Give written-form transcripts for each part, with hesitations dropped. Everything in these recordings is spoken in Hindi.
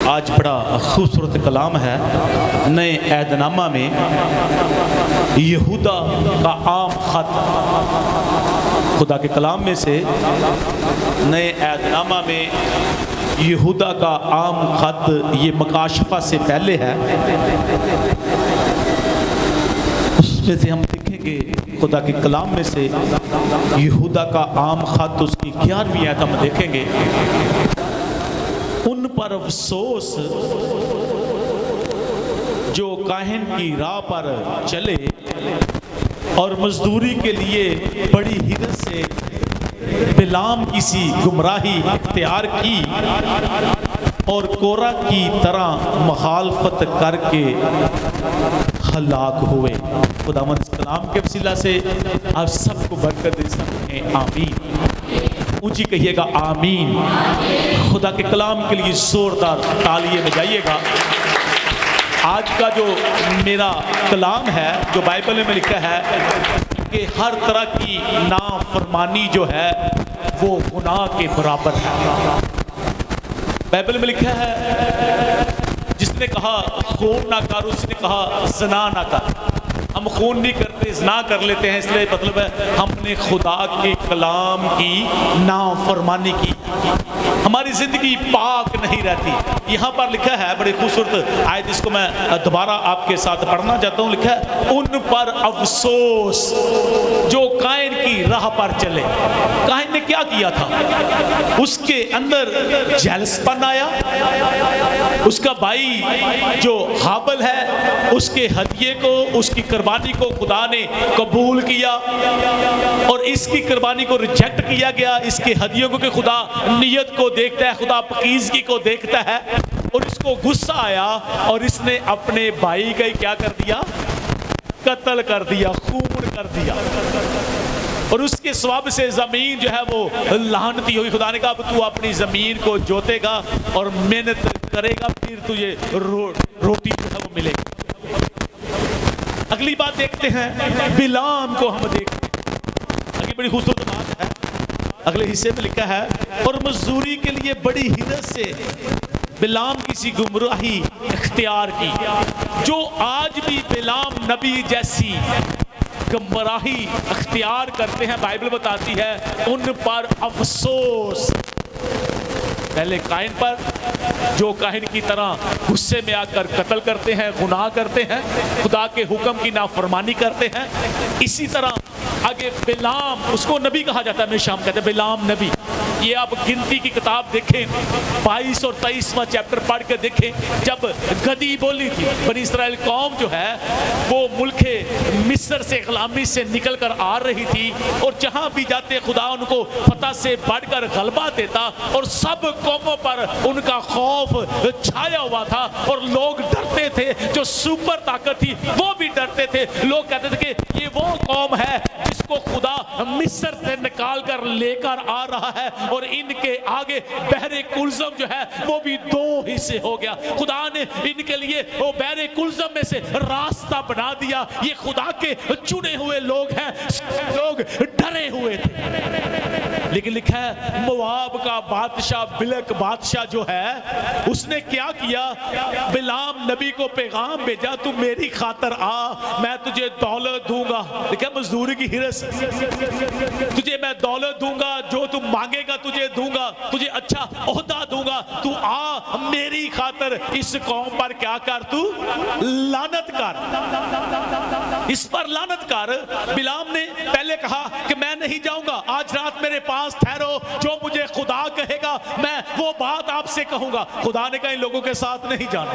आज बड़ा खूबसूरत कलाम है। नए ऐदनामा में यहूदा का आम खत, खुदा के कलाम में से नए ऐदनामा में यहूदा का आम खत, ये मकाशफा से पहले है। उसमें से हम देखेंगे खुदा के कलाम में से यहूदा का आम खत, उसकी 11वीं आयत हम देखेंगे। उन पर अफसोस जो काहिन की राह पर चले और मजदूरी के लिए बड़ी हिरत से बिलाम किसी गुमराही इख्तियार की और कोरा की तरह मुखालफत करके हलाक हुए। खुदावंद इस कलाम के वसीला से आप सबको बरकत दे सकते हैं। आमीन। ऊंची कहिएगा आमीन। खुदा के कलाम के लिए जोरदार तालियां बजाइएगा। आज का जो मेरा कलाम है, जो बाइबल में लिखा है कि हर तरह की नाफरमानी जो है वो गुनाह के बराबर है। बाइबल में लिखा है जिसने कहा खून ना कर, उसने कहा ज़ना ना कर। हम खून नहीं करते, ज़ना कर लेते हैं, इसलिए मतलब है हमने खुदा के कलाम की नाफरमानी की, हमारी जिंदगी पाक नहीं रहती। यहाँ पर लिखा है बड़ी खूबसूरत आयत, जिसको मैं दोबारा आपके साथ पढ़ना चाहता हूँ। लिखा है उन पर अफसोस जो कायन की राह पर चले। कायन ने क्या किया था? उसके अंदर जेलसपन आया। उसका भाई जो हाबिल है, उसके हदिये को, उसकी कुर्बानी को खुदा ने कबूल किया और इसकी कुर्बानी को रिजेक्ट किया गया। इसके हदियों को कि खुदा नियत को देखता है, खुदा पकीज़गी को देखता है, और इसको गुस्सा आया और इसने अपने भाई का क्या कर दिया? कत्ल कर दिया, खून कर दिया। और उसके स्वभाव से जमीन जो है वो लानती होगी। खुदा ने कहा अब तू अपनी जमीन को जोतेगा और मेहनत करेगा, फिर तुझे रोटी जो है वो मिलेगी। अगली बात देखते हैं, बिलाम को हम देखते हैं। अगली बड़ी खूबसूरत बात है, अगले हिस्से में लिखा है और मजदूरी के लिए बड़ी हिरत से बिलाम किसी गुमराही इख्तियार की। जो आज भी बिलाम नबी जैसी गुमराही इख्तियार करते हैं, बाइबल बताती है उन पर अफसोस। पहले कायन पर, जो काहिन की तरह गुस्से में आकर कत्ल करते हैं, गुनाह करते हैं, खुदा के हुक्म की नाफरमानी करते हैं। इसी तरह आगे बिलाम, उसको नबी कहा जाता है, मैं शाम कहते हैं बिलाम नबी। ये आप गिनती की किताब देखें, 22 और 23वां चैप्टर पढ़ के देखें। जब गदी बोली थी, बनी इस्राएल कौम जो है वो मुल्के मिस्र से गुलामी से निकल कर आ रही थी, और जहां भी जाते खुदा उनको फतह से बढ़कर गलबा देता और सब कौमों पर उनका खौफ छाया हुआ था और लोग डरते थे। जो सुपर ताकत थी वो भी डरते थे। लोग कहते थे कि ये वो कौम है जिसको खुदा मिस्र से निकाल कर लेकर आ रहा है, और इनके आगे बहरे कुलज़म जो है वो भी 2 हिस्से हो गया। खुदा ने इनके लिए वो बहरे कुलज़म में से रास्ता बना दिया। ये खुदा के चुने हुए लोग हैं, लोग डरे हुए थे। लेकिन लिखा है मोआब का बादशाह बिलक बादशाह जो है, उसने क्या किया? बिलाम नबी को पैगाम भेजा, तू मेरी खातर आ, मैं तुझे दौलत दूंगा। लिखा मजदूरी की हिरस, तुझे मैं दौलत दूंगा, जो तू मांगेगा तुझे दूंगा, तुझे अच्छा ओहदा दूंगा, तू आ मेरी खातर इस कौम पर क्या कर, तू लानत कर, इस पर लानत कर। बिलाम ने पहले कहा कि मैं नहीं जाऊंगा, आज रात मेरे पास ठहरो, जो मुझे खुदा कहेगा मैं वो बात आपसे कहूंगा। खुदा ने कहा इन लोगों के साथ नहीं जाना।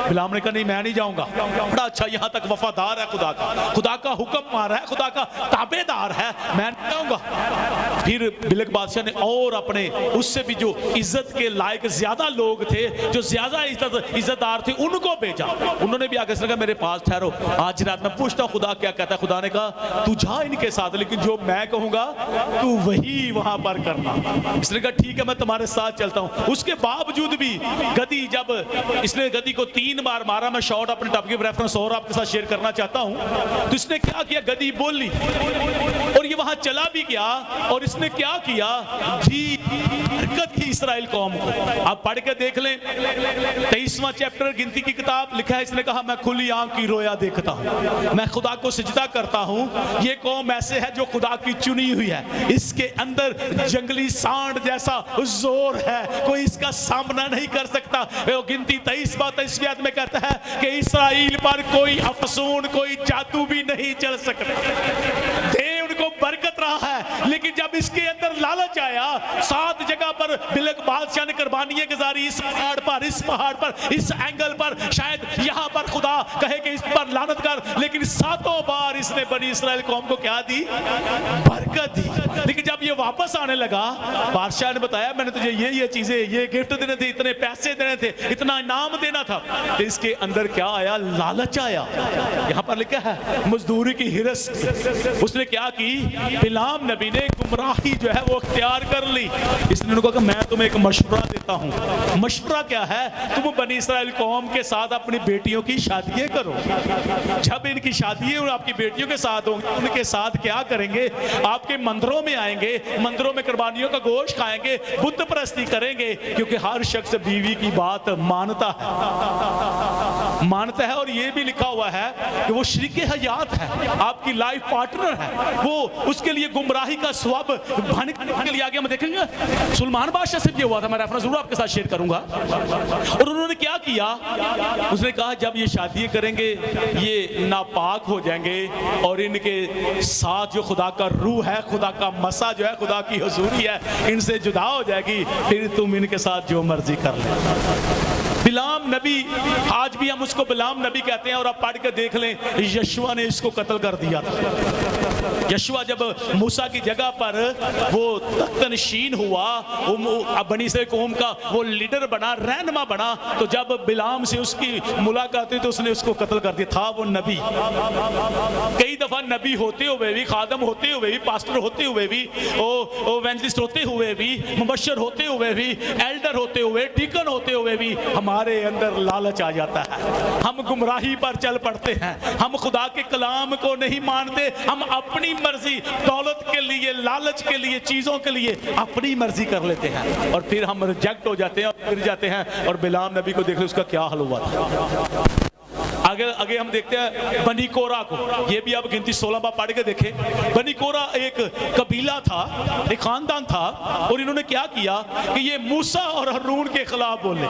बिलाम ने कहा नहीं मैं नहीं जाऊंगा। बड़ा अच्छा, यहां तक वफादार है खुदा का, खुदा का हुक्म मान रहा है, खुदा का ताबेदार है, मैं नहीं जाऊंगा। फिर बिलक बादशाह ने और अपने उससे भी जो इज्जत के लायक ज्यादा लोग थे, जो ज्यादा इज्जतदार थे, उनको भेजा। उन्होंने भी आगे से कहा मेरे पास ठहरो, आज रात मैं पूछता हूँ खुदा क्या कहता है। खुदा ने कहा तू जा इनके साथ, लेकिन जो मैं कहूंगा तू वही वहां पर करना। इसने कहा ठीक है मैं तुम्हारे साथ चलता हूं। उसके बावजूद भी गधी, जब इसने गधी को 3 बार मारा, मैं शॉर्ट अपने टॉपिक के रेफरेंस और आपके साथ शेयर करना चाहता हूं, तो इसने क्या किया, गधी बोली और ये वहां चला भी गया और इसने क्या किया जी, हरकत की इस्राएल कौम को। आप पढ़ के देख लें 23वां चैप्टर गिनती की किताब, लिखा है इसने कहा मैं खुली आंख की रोया देखता हूं, मैं खुदा को सिजदा करता हूं। ये कौम ऐसे है जो खुदा की चुनी हुई है, इसके अंदर जंगली सांड जैसा जोर है, कोई इसका सामना नहीं कर सकता। वो गिनती 23वां आयत में कहता है कि इस्राएल पर कोई अफसून, कोई जादू भी नहीं चल सकता। देव उनको बरकत रहा है, लेकिन जब इसके अंदर लालच आया, 7 जगह पर बिलक बादशाह ने कुर्बानियां गुजारी, इस पहाड़ पर, इस पहाड़ पर, इस एंगल पर, शायद यहां पर खुदा कहे कि इस पर लानत कर, लेकिन 7 बार इसने बनी इस्राएल कौम को क्या दी, बरकत दी। लेकिन जब ये वापस आने लगा, बादशाह ने बताया मैंने तुझे ये चीजें, ये गिफ्ट देने थे, इतने पैसे देने थे, इतना इनाम देना था, तो इसके अंदर क्या आया, लालच आया। यहां पर लिखा है मजदूरी की हिरस, उसने क्या की, बिलाम नबी ने गुमराही जो है वो अख्तियार कर ली। इसने उनको कहा मैं तुम्हें एक मशवरा देता हूं। मशवरा क्या है, तुम बनी इस्राएल कौम के साथ अपनी बेटियों की शादियां करो। जब इनकी शादियां आपकी बेटियों के साथ होंगी, उनके साथ क्या करेंगे, आपके मंदिरों में आएंगे, मंदिरों में कुर्बानियों का गोश्त खाएंगे, बुत परस्ती करेंगे, क्योंकि हर शख्स बीवी की बात मानता है। और ये भी लिखा हुआ है कि वो शरीके हयात है, आपकी लाइफ पार्टनर है, वो उसके लिए गुमराही का स्वभाव भाने के लिए आगे हम देखेंगे। सुलेमान बादशाह से ये हुआ था, मैं रेफरेंस जरूर आपके साथ शेयर करूंगा। और उन्होंने क्या किया, उसने कहा जब ये शादी करेंगे ये नापाक हो जाएंगे और इनके साथ जो खुदा का रूह है, खुदा का मसा जो है, खुदा की हुजूरी है, इनसे जुदा हो जाएगी, फिर तुम इनके साथ जो मर्जी कर ले। बिलाम नबी, आज भी हम उसको बिलाम नबी कहते हैं, और आप पढ़ के देख लें यशुआ ने इसको कत्ल कर दिया था। यशुआ जब मूसा की जगह पर वो तख्तनशीन हुआ, वो बनी इस्राएल कौम का वो लीडर बना, रहनुमा बना, तो जब बिलाम से उसकी मुलाकात हुई तो उसने उसको कत्ल कर दिया था। वो नबी कई दफा नबी होते हुए भी, खादम होते हुए भी, पास्टर होते हुए भी, ओ एवेंजलिस्ट होते हुए भी, मुबशर होते हुए भी, एल्डर होते हुए, डीकन होते हुए भी हमारे अंदर लालच आ जाता है। हम गुमराही पर चल पड़ते हैं, हम खुदा के कलाम को नहीं मानते, हम अपनी मर्जी, दौलत के लिए, लालच के लिए, चीजों के लिए अपनी मर्जी कर लेते हैं, और फिर हम रिजेक्ट हो जाते हैं और गिर जाते हैं। और बिलाम नबी को देख लो उसका क्या हाल हुआ था। आगे हम देखते हैं बनी कोरा को, ये भी आप गिनती 16 पढ़ के देखें। बनी कोरा एक कबीला था, एक खानदान था, और इन्होंने क्या किया कि ये मूसा और हारून के खिलाफ बोले।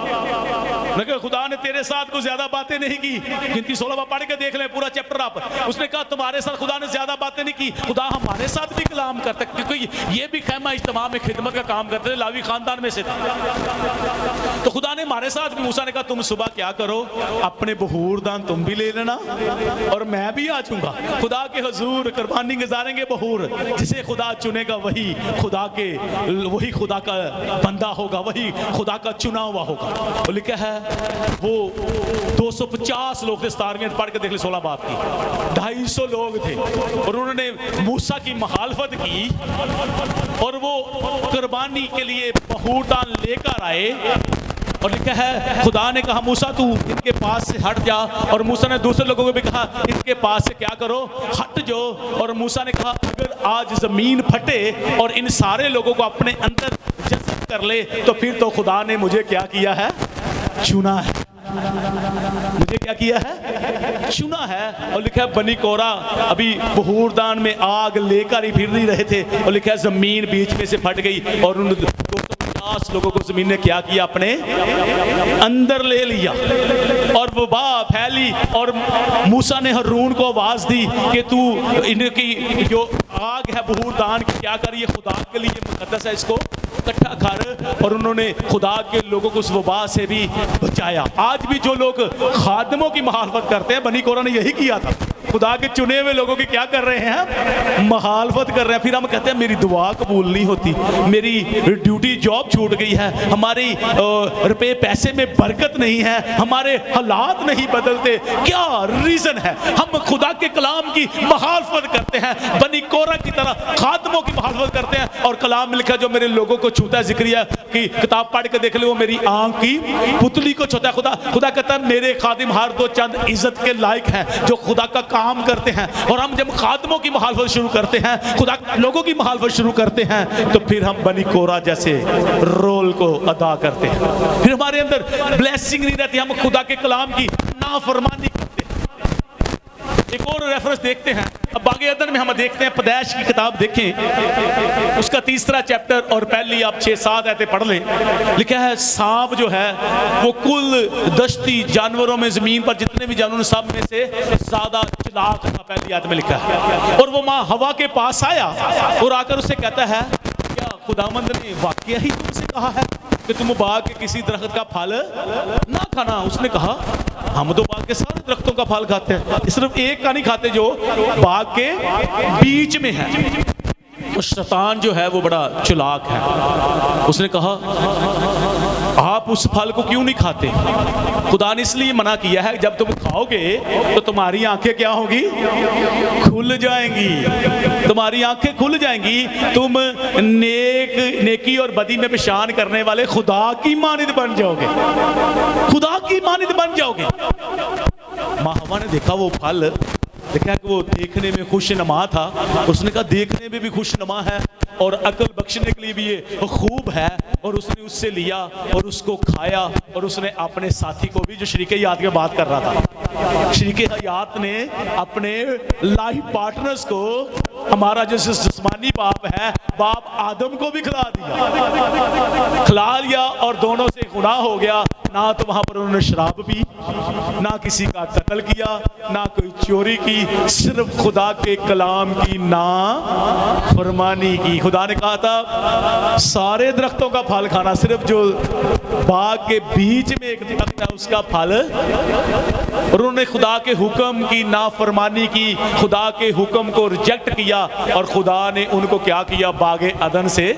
लेकिन खुदा ने तेरे साथ कुछ ज्यादा बातें नहीं की, गिनती 16 पढ़ के देख लें पूरा चैप्टर आप। उसने कहा तुम्हारे साथ खुदा ने ज्यादा बातें नहीं की, खुदा हमारे साथ भी कलाम करता, क्योंकि ये भी खैमा इज्तिमा में खिदमत का काम करते थे, लावी खानदान में से था। तो खुदा ने हमारे साथ भी, मूसा ने कहा तुम सुबह क्या करो, अपने बहूर दान तुम भी ले लेना और मैं भी आ जाऊंगा। खुदा के हुजूर कुर्बानी गुजारेंगे बहूर, जिसे खुदा चुनेगा वही खुदा का बंदा होगा, वही खुदा का चुना हुआ होगा। वो लिखा है वो 250 लोग थे, 17 पढ़ के देख ले 16 बात की, 250 लोग थे, और उन्होंने मूसा की मुखालफत की और वो कुर्बानी के लिए बहूर दान लेकर आए। और लिखा है खुदा ने कहा मूसा तू इनके पास से हट जा, और मूसा ने दूसरे लोगों को भी कहा इनके पास से क्या करो, हट जाओ। और मूसा ने कहा अगर आज जमीन फटे और इन सारे लोगों को अपने अंदर जज़्ब कर ले, तो फिर तो खुदा ने मुझे क्या किया है, चुना है। मुझे क्या किया है, चुना है। और लिखा है बनी कोरा अभी बहूर दान में आग लेकर ही फिर नहीं रहे थे, और लिखा है जमीन बीच में से फट गई और उन 250 लोगों को जमीन ने क्या किया, अपने अंदर ले लिया, और वबा फैली। और मूसा ने हारून को आवाज दी कि तू इनकी जो आग है बहूर दान की क्या कर, ये खुदा के लिए मुकद्दस है, इसको इकट्ठा कर। और उन्होंने खुदा के लोगों को उस वबा से भी बचाया। आज भी जो लोग खादमों की मुखालफत करते हैं, बनी कोरा ने यही किया था। खुदा के चुने हुए लोगों की क्या कर रहे हैं, मुखालफत कर रहे हैं। फिर हम कहते हैं मेरी दुआ कबूल नहीं होती, मेरी ड्यूटी जॉब छूट गई है, हमारी रुपए पैसे में बरकत नहीं है, हमारे हालात नहीं बदलते। क्या रीजन है? हम खुदा के कलाम की मुखालफत करते हैं, बनी कोरा की तरह खादमों की मुखालफत करते हैं। और कलाम में लिखा जो मेरे लोगों को छूता है, जिक्रिया की किताब पढ़ के देख ले, वो मेरी आंख की पुतली को छूता है। खुदा कहता है मेरे खादिम हर दो चंद इज्जत के लायक हैं जो खुदा का काम करते हैं। और हम जब खादमों की मुखालफत शुरू करते हैं, खुदा लोगों की मुखालफत शुरू करते हैं, तो फिर हम बनी कोरा जैसे रोल को अदा करते हैं। फिर हमारे अंदर ब्लेसिंग नहीं रहती, हम खुदा के कलाम की नाफरमानी करते हैं। एक और रेफरेंस देखते हैं, अब बागे अदन में हम देखते हैं, पैदाइश की किताब देखें, उसका 3रा चैप्टर और पहली आप 6-7 आयतें पढ़ लें। लिखा है सांप जो है वो कुल दश्ती जानवरों में, जमीन पर जितने भी जानवर सब में से ज्यादा चालाक था, पहली आयत में लिखा है। और वो माँ हवा के पास आया और आकर उससे कहता है क्या खुदावंद ने वाकई ही तुमसे कहा है कि तुम बाग के किसी दरख्त का फल ना खाना? उसने कहा हम तो बाग के सारे दरख्तों का फल खाते हैं, सिर्फ एक का नहीं खाते जो बाग के बीच में है। और शैतान जो है वो बड़ा चालाक है, उसने कहा आप उस फल को क्यों नहीं खाते? खुदा ने इसलिए मना किया है जब तुम खाओगे तो तुम्हारी आंखें क्या होंगी, खुल जाएंगी, तुम्हारी आंखें खुल जाएंगी, तुम नेकी और बदी में पेशान करने वाले खुदा की मानिद बन जाओगे, खुदा की मानिद बन जाओगे। माँ हवा ने देखा वो फल, देखा कि वो देखने में खुशनुमा था, उसने कहा देखने में भी खुशनुमा है और अकल बख्शने के लिए भी ये खूब है। और उसने उससे लिया और उसको खाया और उसने अपने साथी को भी, जो शरीके हयात की बात कर रहा था, शरीके हयात ने अपने लाइफ पार्टनर्स को, हमारा जो जिस्मानी बाप है, बाप आदम को भी खिला दिया, खिला लिया और दोनों से गुनाह हो गया। ना तो वहां पर उन्होंने शराब पी, ना किसी का कत्ल किया, ना कोई चोरी की, सिर्फ खुदा के कलाम की ना फरमानी की। खुदा ने कहा था सारे दरख्तों का फल खाना, सिर्फ जो बाग के बीच में एक दरख्त है उसका फल। और उन्होंने खुदा के हुक्म की नाफरमानी की, खुदा के हुक्म को रिजेक्ट किया और खुदा ने उनको क्या किया, बागे अदन से।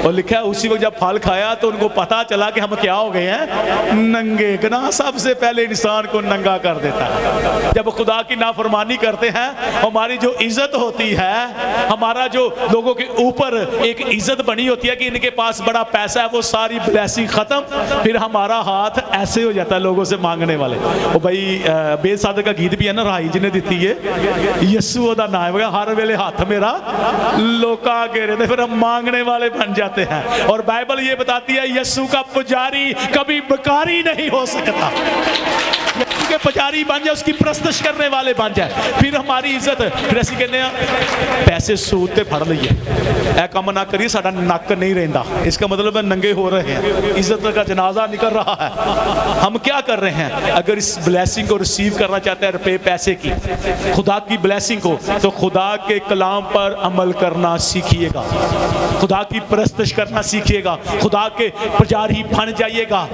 और लिखा है उसी वक्त जब फल खाया तो उनको पता चला कि हम क्या हो गए हैं, नंगे। गुनाह सबसे पहले इंसान को नंगा कर देता है। जब खुदा की नाफरमानी करते हैं, हमारी जो इज्जत होती है, हमारा जो लोगों के ऊपर एक इज्जत बनी होती है कि इनके पास बड़ा पैसा है, वो सारी ब्लेसिंग खत्म। फिर हमारा हाथ ऐसे हो जाता है लोगों से मांगने वाले। ओ भाई बेसादे का गीत भी है ना, राही जिन्हें दी है यस्सु दा नाम है, हर वेले हाथ मेरा लोका के रहते, फिर हम मांगने वाले बन जाते हैं। और बाइबल ये बताती है यस्सु का पुजारी कभी बेकारी नहीं हो सकता। यीशु के पुजारी बन जाए, उसकी प्रस्तश करने वाले बन जाए, फिर हमारी इज्जत। फिर ऐसी कहने पैसे सूद ते फड़ लीए, ऐ कम ना करिए, साडा नक नहीं रहता, इसका मतलब है नंगे हो रहे हैं, इज्जत का जनाजा निकल रहा है। हम क्या कर रहे हैं? अगर इस ब्लेसिंग को रिसीव करना चाहते हैं, रुपए पैसे की, खुदा की ब्लेसिंग को, तो खुदा के कलाम पर अमल करना सीखिएगा, खुदा की प्रस्तश करना सीखिएगा, खुदा के पुजारी बन जाइएगा,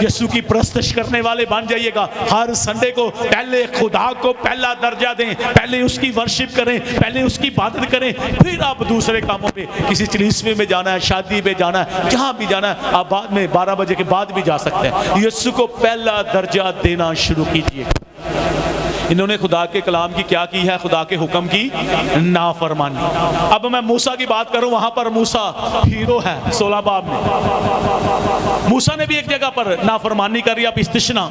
यीशु की प्रस्तश करने वाले बन जाइएगा। हर संडे को पहले खुदा को पहला दर्जा दें, पहले उसकी वर्शिप करें, पहले उसकी इबादत करें, फिर आप दूसरे कामों पे, किसी चलीसवे में जाना है, शादी में जाना है, जहां भी जाना है, आप बाद में 12 बजे के बाद भी जा सकते हैं। यीशु को पहला दर्जा देना शुरू कीजिए। इन्होंने खुदा के कलाम की क्या की है, खुदा के हुक्म की नाफरमानी। अब मैं मूसा की बात करूं, वहां पर मूसा हीरो है 16 बाब में। मूसा ने भी एक जगह पर नाफरमानी करी। आप इस्तिशना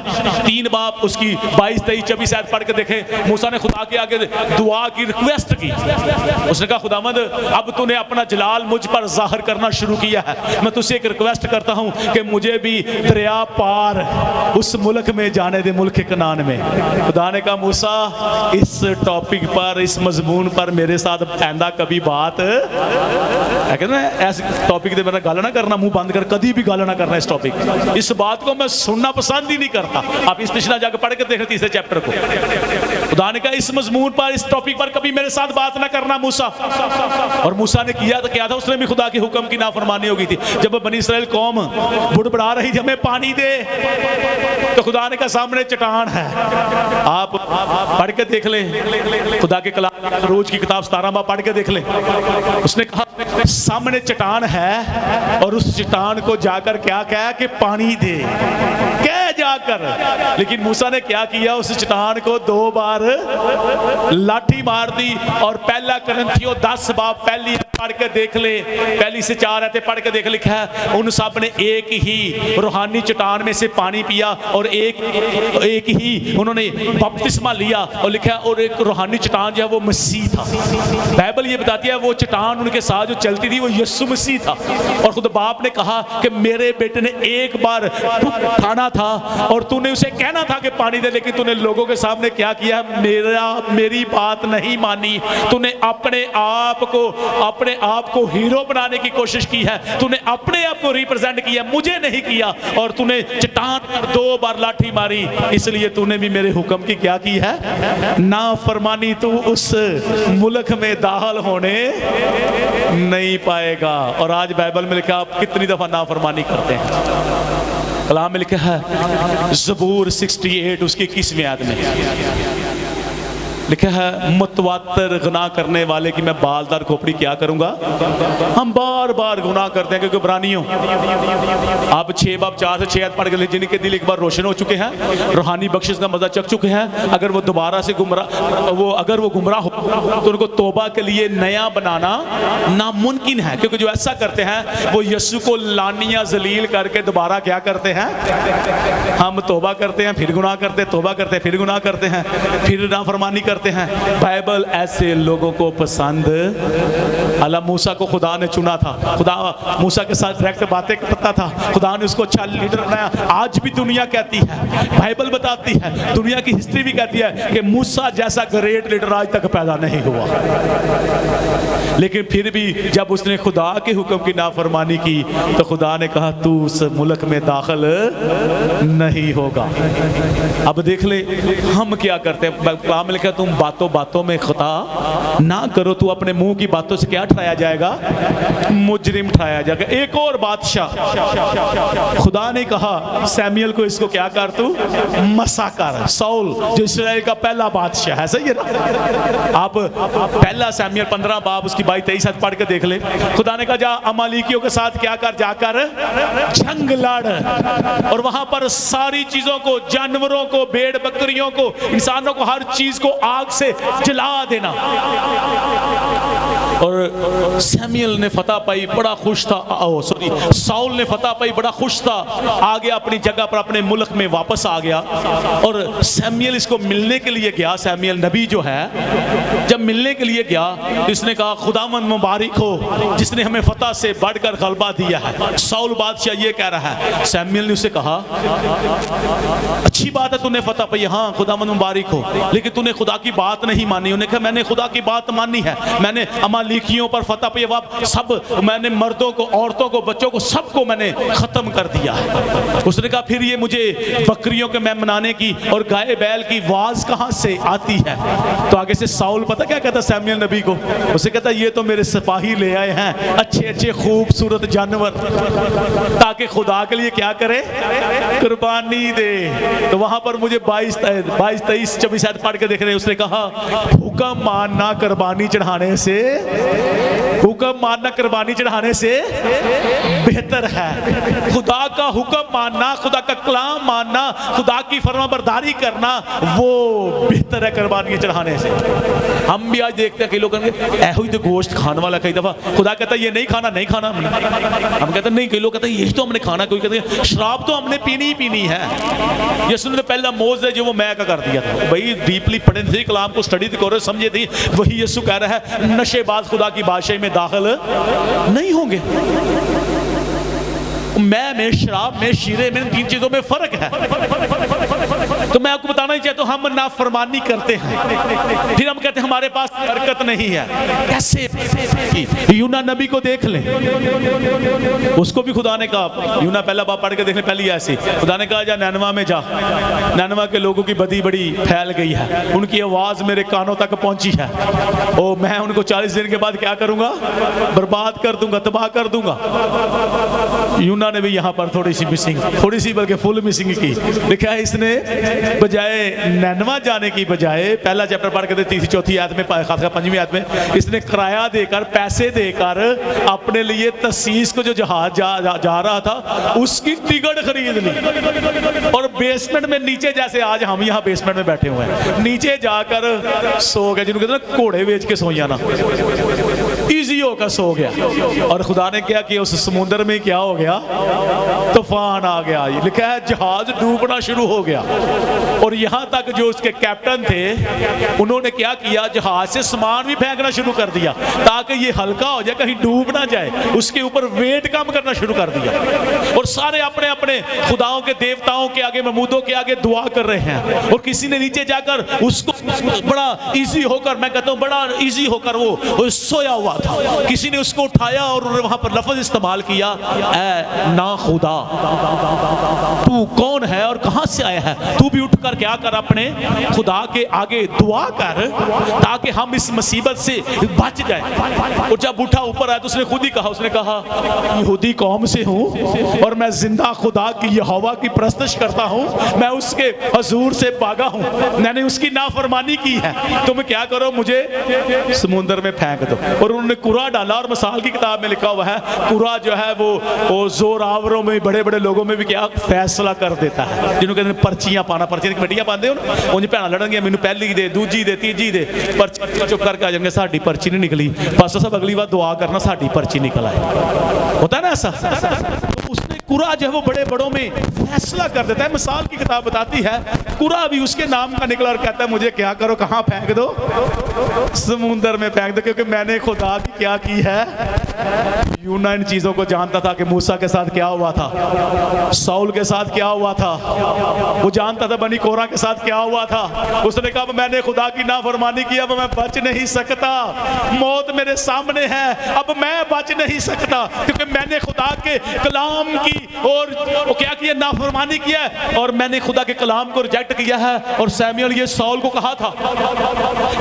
3 बाब उसकी 22, 23, 24 आयत पढ़ के देखें। मूसा ने खुदा के आगे दुआ की, रिक्वेस्ट की। उसने कहा खुदावंद अब तूने अपना जलाल मुझ पर जाहिर करना शुरू किया है, मैं तुझसे एक रिक्वेस्ट करता हूं कि मुझे भी दरिया पार उस मुल्क में जाने दे, मुल्क कनान में। खुदा ने कहा मूसा इस टॉपिक पर, इस मजमून पर मेरे साथ आंदा कभी बात ऐसे टॉपिक दे मेरा गल ना करना, मुंह बंद कर, कभी भी गल ना करना इस टॉपिक, इस बात को मैं सुनना पसंद ही नहीं करता। आप इस पिछला जाकर पढ़ के देखें 3 चैप्टर को। खुदा ने कहा इस मजमून पर, इस टॉपिक पर कभी मेरे साथ बात ना करना मूसा। और मूसा ने किया तो क्या था, उसने भी खुदा के हुक्म की नाफरमानी हो गई थी। जब बनी इस्राएल कौम बुड़बड़ा रही थी हमें पानी दे, तो खुदा ने कहा सामने चट्टान है, आप पढ़ के देख ले, खुदा के कलाम रोज की किताब 17 बाब पढ़ के देख ले। उसने कहा सामने चट्टान है और उस चट्टान को जाकर क्या कहा कि पानी दे, कह जाकर। लेकिन मूसा ने क्या किया, उस चट्टान को 2 बार लाठी मार दी। और पहला करंथियों 10 बाब पहली पढ़ के देख ले, पहली से 4 आयतें पढ़ के देख, लिखा है उन सब ने एक ही रूहानी चट्टान में से पानी पिया और एक ही उन्होंने बपतिस्मा लिया। और लिखा है और एक रूहानी चट्टान जो है वो मसीह था। बाइबल ये बताती है वो चट्टान उनके साथ जो चलती थी वो यीशु मसीह था। और खुद बाप ने कहा कि मेरे बेटे ने एक बार खाना था और तूने उसे कहना था कि पानी दे, लेकिन तूने लोगों के सामने क्या किया, मेरी बात नहीं मानी। तूने अपने आप को हीरो बनाने की कोशिश की है, तूने अपने आप को रिप्रेजेंट किया, मुझे नहीं किया। और तूने चट्टान पर 2 बार लाठी मारी, इसलिए तूने भी मेरे हुक्म की क्या की है, नाफरमानी। तू उस मुल्क में दाखिल होने नहीं पाएगा। और आज बाइबल में लिखा आप कितनी दफा नाफरमानी करते हैं। कलाम में लिखा है ज़बूर 68 उसकी 21वीं आयत में लिखा है मतवातर गुनाह करने वाले की मैं बालदार खोपड़ी क्या करूंगा। हम बार बार गुनाह करते हैं क्योंकि ब्रानियों। आप 6 बाब 4 से 6 आयत पढ़ के जिनके दिल एक बार रोशन हो चुके हैं, रूहानी बख्शिश का मजा चख चुके हैं, अगर वो दोबारा से अगर वो गुमराह हो तो उनको तौबा के लिए नया बनाना नामुमकिन है। क्योंकि जो ऐसा करते हैं वो यीशु को लानिया जलील करके दोबारा क्या करते हैं, हम तौबा करते हैं फिर गुनाह करते हैं, तौबा करते हैं फिर गुनाह करते हैं, फिर नाफरमानी करते हैं। बाइबल ऐसे लोगों को पसंद। अल्लाह मूसा को खुदा ने चुना था, खुदा मूसा के साथ डायरेक्ट बातें करता था, खुदा ने उसको अच्छा लीडर बनाया। आज भी दुनिया कहती है, बाइबल बताती है, दुनिया की हिस्ट्री भी कहती है कि मूसा जैसा ग्रेट लीडर आज तक पैदा नहीं हुआ। लेकिन फिर भी जब उसने खुदा के हुक्म की नाफरमानी की तो खुदा ने कहा तू उस मुल्क में दाखिल नहीं होगा। अब देख ले हम क्या करते हैं। कलाम लिखा तुम बातों बातों में खता ना करो, तू अपने मुंह की बातों से क्या ठहराया जाएगा, मुजरिम ठहराया जाएगा। एक और बादशाह खुदा ने कहा सैमुएल को इसको क्या कर, तू मसा कर। साउल जो इस्राएल का पहला बादशाह है, सही है ना। आप पहला सैमुएल 15 बाब उसकी 22-23 पढ़ के देख ले। खुदा ने कहा जा अमालिकियों के साथ क्या कर, जाकर जंग लड़ और वहां पर सारी चीजों को, जानवरों को, भेड़ बकरियों को, इंसानों को, हर चीज को आग से जला देना। और सैमुएल ने फतह पाई, बड़ा खुश था। साउल ने फतह पाई, बड़ा खुश था, आ गया अपनी जगह पर, अपने मुल्क में वापस आ गया। और सैमुएल इसको मिलने के लिए गया, सैमुएल नबी जो है जब मिलने के लिए गया तो इसने कहा खुदावन मुबारक हो जिसने हमें फतह से बढ़कर गलबा दिया है। साउल बादशाह ये कह रहा है। सैमुएल ने उसे कहा अच्छी बात है तूने फतह पाई, हाँ खुदावन मुबारक हो, लेकिन तूने खुदा की बात नहीं मानी। उन्होंने कहा मैंने खुदा की बात मानी है, मैंने अमालिकियों पर फतह पाई, सब मैंने मर्दों को, औरतों को, बच्चों को, सबको मैंने खत्म कर दिया है। उसने कहा फिर ये मुझे बकरियों के मैं मनाने की और गाय बैल की आवाज कहां से आती है। तो आगे से साउल पता क्या कहता सैमुएल नबी को, उसे कहता ये तो मेरे सिपाही ले आए हैं अच्छे अच्छे खूबसूरत जानवर ताकि खुदा के लिए क्या करे, कुर्बानी दे। तो वहां पर मुझे 22-23-24 पढ़ के देख रहे। उसने कहा हुक्म मानना कुर्बानी चढ़ाने से, हुक्म मानना कुर्बानी चढ़ाने से बेहतर है। खुदा का हुक्म मानना, खुदा का कलाम मानना, खुदा की फरमाबरदारी करना वो बेहतर है कुर्बानी चढ़ाने से। हम भी आज देखते हैं कई लोग ऐहो ही तो गोश्त खाने वाला, कई दफा खुदा कहता है ये नहीं खाना, नहीं खाना। हम कहते हैं नहीं, कई लोग कहते हैं यही तो हमने खाना, कोई कहते हैं शराब तो हमने पीनी ही पीनी है। यीशु ने पहला मोज़ है जो वो मैं का कर दिया था। भाई डीपली पढ़े थे कलाम को, स्टडी करो, समझे थी। वही यीशु कह रहा है नशेबाज खुदा की बादशाही में दाखिल नहीं होंगे। मैं में, शराब में, शीरे में, इन 3 चीजों में फर्क है। तो मैं आपको बताना ही चाहता हूं, हम नाफरमानी करते हैं फिर हम कहते हैं हमारे पास बरकत नहीं है। कैसे? यूना नबी को देख लें, उसको भी खुदा ने कहा, यूना पहला बाब पढ़ के देख लें, पहली ऐसी खुदा ने कहा जा नैनवा में जा, नैनवा के लोगों की बदी बड़ी फैल गई है, उनकी आवाज़ मेरे कानों तक पहुंची है। ओ मैं उनको 40 दिन के बाद क्या करूंगा, बर्बाद कर दूंगा, तबाह कर दूंगा। यूना ने भी यहाँ पर थोड़ी सी मिसिंग, थोड़ी सी बल्कि फुल मिसिंग की। लिखा है इसने बजाय नैनवा जाने की बजाय, पहला चैप्टर पढ़ के तीसरी चौथी आयत में, खासकर 5वीं आयत में, इसने किराया देकर, पैसे देकर अपने लिए तसीस को जो जहाज जा रहा था उसकी टिकट खरीद ली और बेसमेंट में नीचे, जैसे आज हम यहाँ बेसमेंट में बैठे हुए हैं, नीचे जाकर सो गए। जिनको कहते हैं ना घोड़े बेच के सोया ना, इजी होकर सो गया। और खुदा ने क्या किया, उस समुद्र में क्या हो गया, तूफान आ गया। लिखा है जहाज डूबना शुरू हो गया और यहाँ तक जो उसके कैप्टन थे उन्होंने क्या किया, जहाज से सामान भी फेंकना शुरू कर दिया ताकि ये हल्का हो जाए, कहीं डूब ना जाए। उसके ऊपर वेट कम करना शुरू कर दिया और सारे अपने अपने खुदाओं के, देवताओं के आगे, महमूदों के आगे दुआ कर रहे हैं। और किसी ने नीचे जाकर उसको बड़ा इजी होकर, मैं कहता हूँ बड़ा इजी होकर वो सोया हुआ था, किसी ने उसको उठाया और उन्होंने वहां पर लफ्ज इस्तेमाल किया, ऐ ना खुदा तू कौन है और कहां से आया है, तू भी उठकर क्या कर, अपने खुदा के आगे दुआ कर ताकि हम इस मुसीबत से बच जाए। और जब उठा ऊपर आया तो उसने खुद ही कहा, उसने कहा यहूदी कौम से हूं और मैं जिंदा खुदा की यहोवा की परस्तिश करता हूं, मैं उसके हजूर से भागा हूं, मैंने उसकी नाफरमानी की है, तुम क्या करो, मुझे समुद्र में फेंक दो। और उन्होंने कुरा डाला और मिसाल की किताब में लिखा हुआ है, कुरा जो है वो जोरावरों में, बड़े बड़े लोगों में भी क्या फैसला कर देता है। जिन्होंने कहते हैं पर्चियां पाना, पर्चियां की कमेटियां पाते हो ना, उन्हें भैन लड़नगे, मैनू पहली दे, दूजी दे, तीजी दे, पर्ची चुप करके आ जाएंगे, साड़ी पर्ची नहीं निकली, पास्टर साहब अगली बार दुआ करना साड़ी पर्ची निकल आए, होता है ना ऐसा। तो उसने कुरा जो है वो बड़े बड़ों में फैसला कर देता है। मिसाल की किताब बताती है कुरा भी उसके नाम का निकला और कहता है मुझे क्या करो, कहां फेंक दो, समुद्र में फेंक दो, क्योंकि मैंने खुदा की क्या की है। यूना इन चीजों को जानता था कि मूसा के साथ क्या हुआ था, साउल के साथ क्या हुआ था, वो जानता था बनी कोरा के साथ क्या हुआ था। उसने कहा मैंने खुदा की नाफरमानी की, अब मैं बच नहीं सकता, मौत मेरे सामने है, अब मैं बच नहीं सकता, क्योंकि मैंने खुदा के कलाम की और वो क्या किया, नाफरमानी किया है और मैंने खुदा के कलाम को रिजेक्ट किया है। और सैमुअल ये साउल को कहा था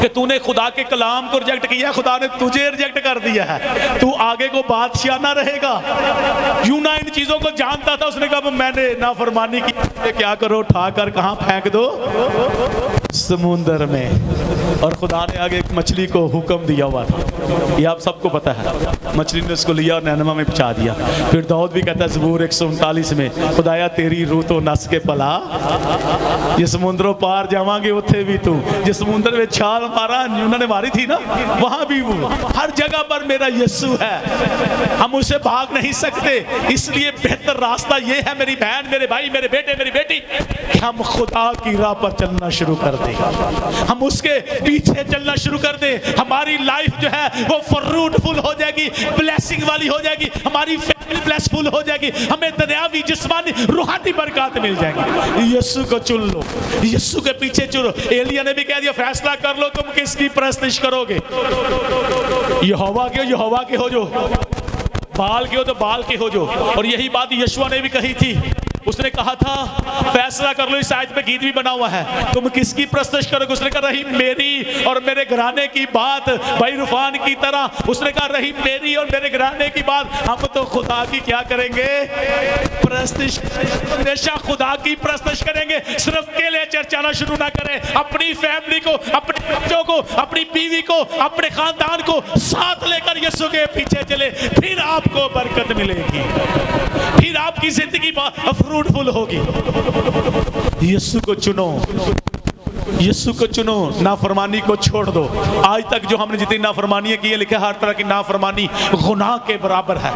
कि तूने खुदा के कलाम को रिजेक्ट किया, खुदा ने तुझे रिजेक्ट कर दिया है, तू आगे को बादशाह ना रहेगा। यूना इन चीजों को जानता था, उसने कहा मैंने नाफरमानी की, क्या करो, उठाकर कहां फेंक दो, समुद्र में। और खुदा ने आगे एक मछली को हुक्म दिया हुआ था, ये आप सबको पता है, मछली ने उसको लिया और नैनवा में पहुंचा दिया। फिर दाऊद भी कहता है ज़बूर 139 में, खुदाया तेरी रूह तो नस के पला, ये समुद्रों पार जावांगे उथे भी तू, जिस समुद्र में छाल मारा यूना ने मारी थी ना, वहां भी वो, हर जगह पर मेरा यीशु है, हम उसे भाग नहीं सकते। इसलिए बेहतर रास्ता ये है मेरी बहन, मेरे भाई, मेरे बेटे, मेरी बेटी, कि हम खुदा की राह पर चलना शुरू कर दें, हम उसके पीछे चलना शुरू कर दें। हमारी लाइफ जो है वो फ्रूटफुल हो जाएगी, ब्लेसिंग वाली हो जाएगी, हमारी फैमिली ब्लेसफुल हो जाएगी, हमें दुनियावी जिस्मानी रूहानी बरकत मिल जाएगी। यीशु को चुन लो, यीशु के पीछे चुनो। एलिया ने भी कह दिया फैसला कर लो तुम किसकी परस्तिश करोगे, यहोवा के हो, यहोवा के हो जो, बाल के हो तो बाल के हो जो। और यही बात यीशुआ ने भी कही थी, उसने कहा था फैसला कर लो, इस आयत में गीत भी बना हुआ है, तुम किसकी परस्तिश करोगे। उसने कहा रही मेरी और मेरे घराने की बात, भाई रूफान की तरह उसने कहा रही मेरी और मेरे घराने की बात, हम तो खुदा की क्या करेंगे, परस्तिश, हमेशा खुदा की परस्तिश करेंगे। सिर्फ अकेले चर्च आना शुरू ना करें, अपनी फैमिली को, अपने बच्चों को, अपनी बीवी को, अपने खानदान को साथ लेकर यीशु के पीछे चले, फिर आपको बरकत मिलेगी, फिर आपकी जिंदगी फ्रूटफुल होगी। यीशु को चुनो, यीशु को चुनो, नाफरमानी को छोड़ दो। आज तक जो हमने जितनी नाफरमानियां की है, लिखा हर तरह की नाफरमानी गुनाह के बराबर है।